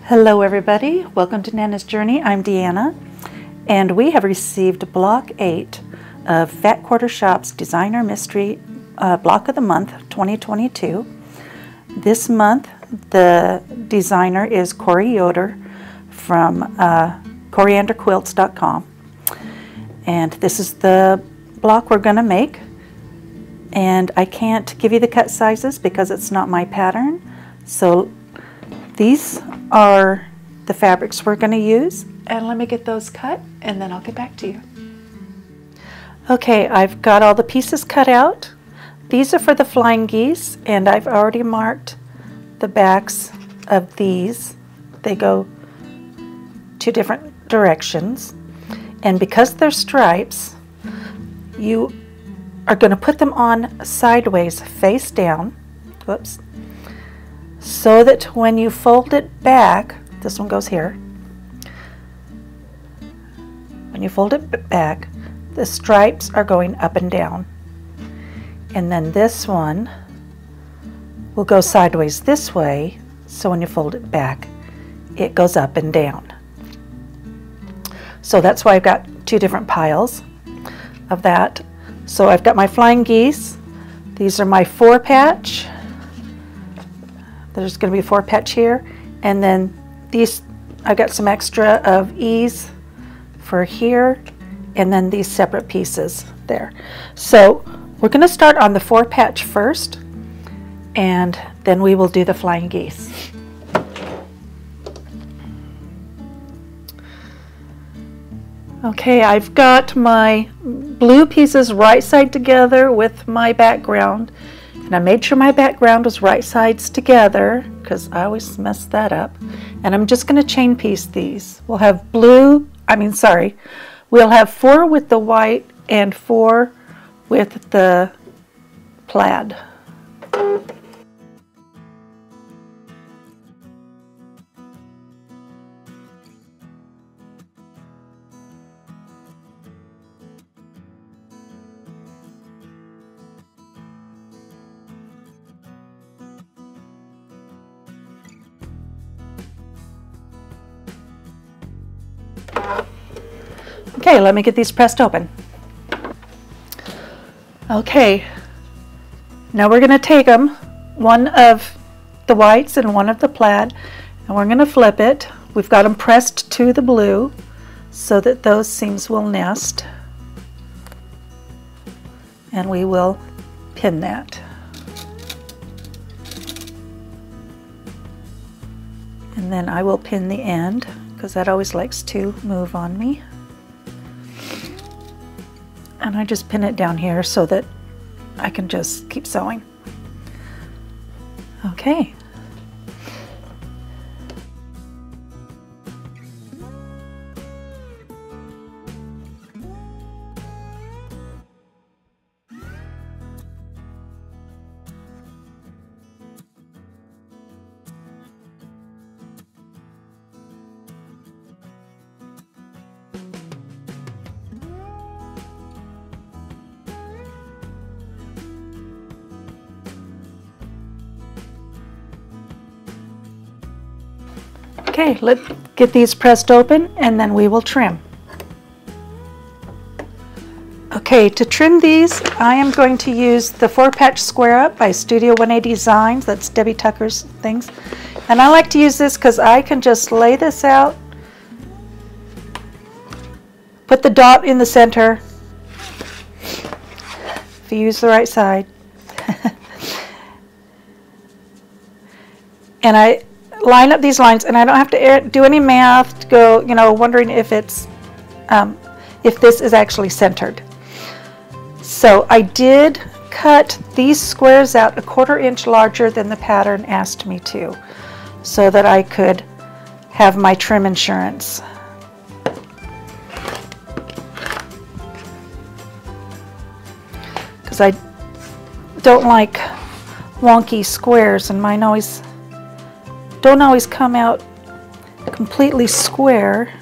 Hello everybody, welcome to Nana's Journey. I'm Deanna, and we have received Block 8 of Fat Quarter Shops Designer Mystery Block of the Month 2022. This month the designer is Corey Yoder from corianderquilts.com, and this is the block we're going to make, and I can't give you the cut sizes because it's not my pattern. So these are the fabrics we're going to use, and let me get those cut and then I'll get back to you. Okay, I've got all the pieces cut out. These are for the flying geese, and I've already marked the backs of these. They go two different directions, and because they're stripes, you are going to put them on sideways, face down. Whoops. So that when you fold it back, this one goes here. When you fold it back, the stripes are going up and down. And then this one will go sideways this way, so when you fold it back, it goes up and down. So that's why I've got two different piles of that. So I've got my flying geese. These are my 4-patch. There's going to be a 4-patch here, and then these, I've got some extra of ease for here, and then these separate pieces there. So we're going to start on the 4-patch first, and then we will do the flying geese. Okay, I've got my blue pieces right side together with my background. And I made sure my background was right sides together because I always mess that up. And I'm just going to chain piece these. We'll have we'll have 4 with the white and 4 with the plaid. Okay, let me get these pressed open. Okay, now we're going to take them, one of the whites and one of the plaid, and we're going to flip it. We've got them pressed to the blue so that those seams will nest, and we will pin that. And then I will pin the end because that always likes to move on me. And I just pin it down here so that I can just keep sewing. Okay. Okay, let's get these pressed open and then we will trim. Okay, to trim these, I am going to use the 4-patch square up by Studio 180 Designs. That's Debbie Tucker's things. And I like to use this because I can just lay this out, put the dot in the center, if you use the right side. And I line up these lines, and I don't have to do any math to go, wondering if it's if this is actually centered. So I did cut these squares out 1/4 inch larger than the pattern asked me to, so that I could have my trim insurance. Because I don't like wonky squares, and mine don't always come out completely square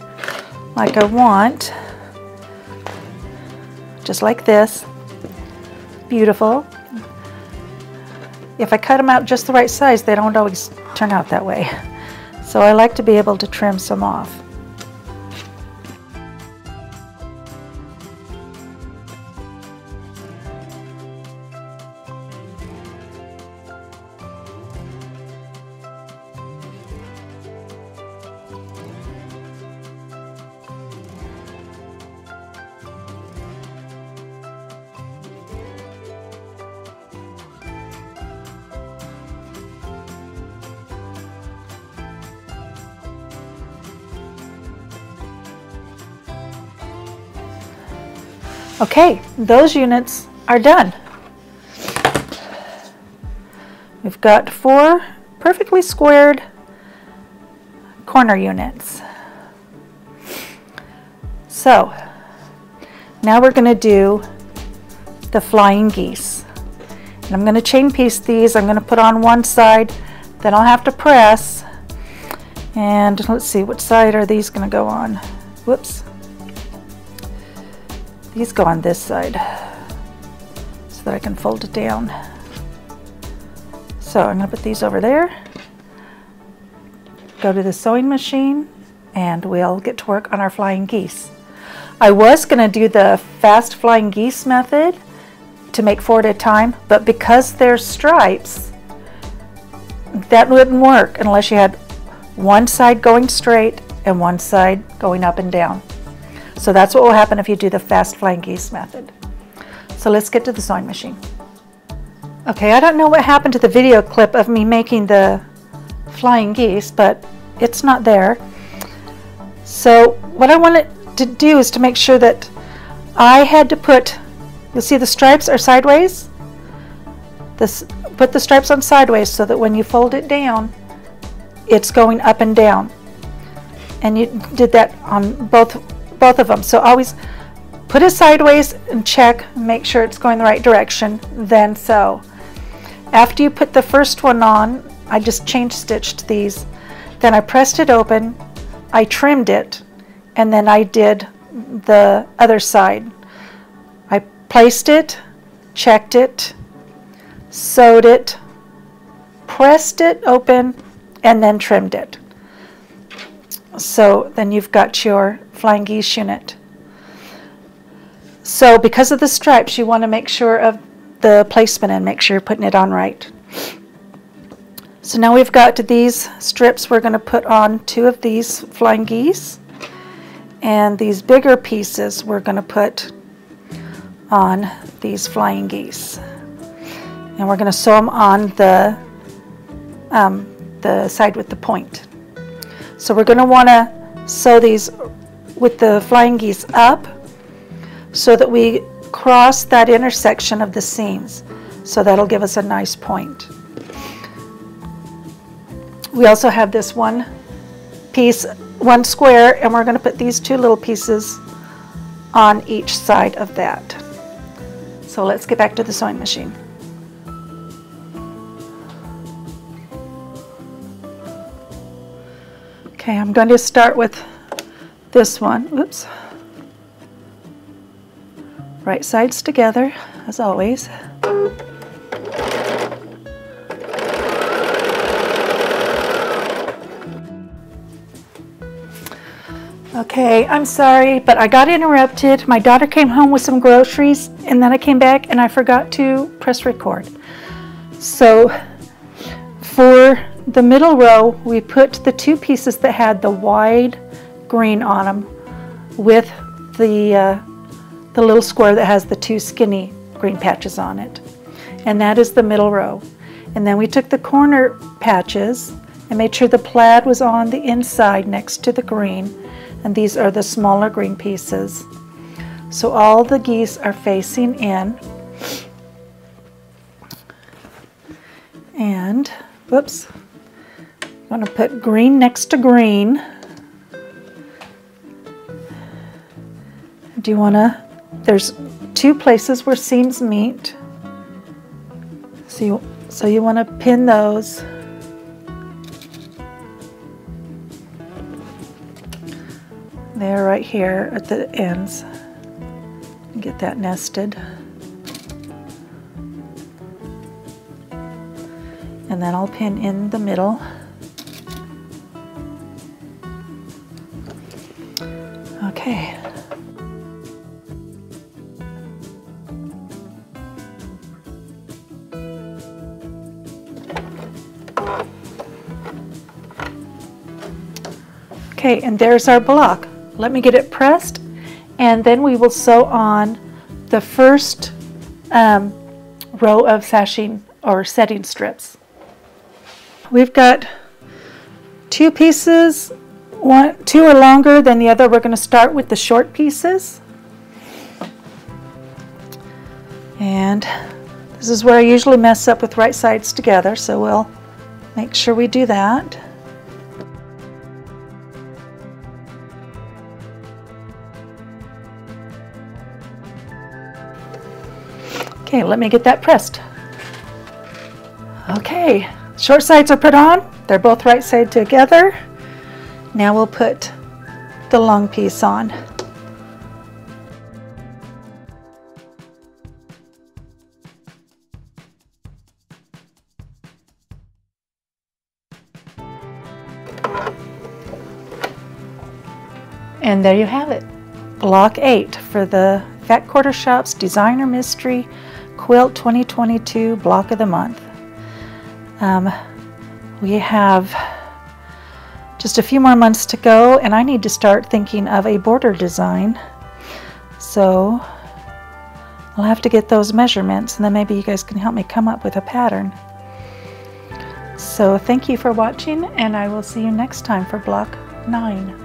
like I want. Just like this. Beautiful. If I cut them out just the right size, they don't always turn out that way. So I like to be able to trim some off. Okay, those units are done. We've got 4 perfectly squared corner units. So now we're going to do the flying geese. And I'm going to chain piece these. I'm going to put on one side, then I'll have to press. And let's see, which side are these going to go on? Whoops. These go on this side so that I can fold it down. So I'm going to put these over there, go to the sewing machine, and we'll get to work on our flying geese. I was going to do the fast flying geese method to make 4 at a time, but because there's stripes, that wouldn't work unless you had one side going straight and one side going up and down. So that's what will happen if you do the fast flying geese method. So let's get to the sewing machine. Okay, I don't know what happened to the video clip of me making the flying geese, but it's not there. So what I wanted to do is to make sure that I had to put, you'll see the stripes are sideways. Put the stripes on sideways so that when you fold it down, it's going up and down. And you did that on both of them. So always put it sideways and check, make sure it's going the right direction, then sew. After you put the first one on, I just chain stitched these, then I pressed it open, I trimmed it, and then I did the other side. I placed it, checked it, sewed it, pressed it open, and then trimmed it. So then you've got your flying geese unit. So because of the stripes, you want to make sure of the placement and make sure you're putting it on right. So now we've got these strips. We're going to put on 2 of these flying geese, and these bigger pieces we're going to put on these flying geese, and we're going to sew them on the side with the point. So we're going to want to sew these with the flying geese up so that we cross that intersection of the seams. So that'll give us a nice point. We also have this one piece, one square, and we're going to put these 2 little pieces on each side of that. So let's get back to the sewing machine. Okay, I'm going to start with this one. Oops. Right sides together, as always. Okay, I'm sorry, but I got interrupted. My daughter came home with some groceries, and then I came back and I forgot to press record. So for the middle row, we put the 2 pieces that had the wide green on them with the little square that has the 2 skinny green patches on it. And that is the middle row. And then we took the corner patches and made sure the plaid was on the inside next to the green. And these are the smaller green pieces. So all the geese are facing in. And, whoops, I'm going to put green next to green. Do you want to, there's 2 places where seams meet. So you want to pin those. They're right here at the ends. Get that nested. And then I'll pin in the middle. Okay. Okay, and there's our block. Let me get it pressed, and then we will sew on the first row of sashing or setting strips. We've got 2 pieces, 2 are longer than the other. We're going to start with the short pieces. And this is where I usually mess up with right sides together, so we'll make sure we do that. Okay, let me get that pressed. Okay, short sides are put on. They're both right side together. Now we'll put the long piece on. And there you have it. Block 8 for the Fat Quarter Shops Designer Mystery Quilt 2022 Block of the Month. We have just a few more months to go, and I need to start thinking of a border design. So I'll have to get those measurements, and then maybe you guys can help me come up with a pattern. So thank you for watching, and I will see you next time for Block 9.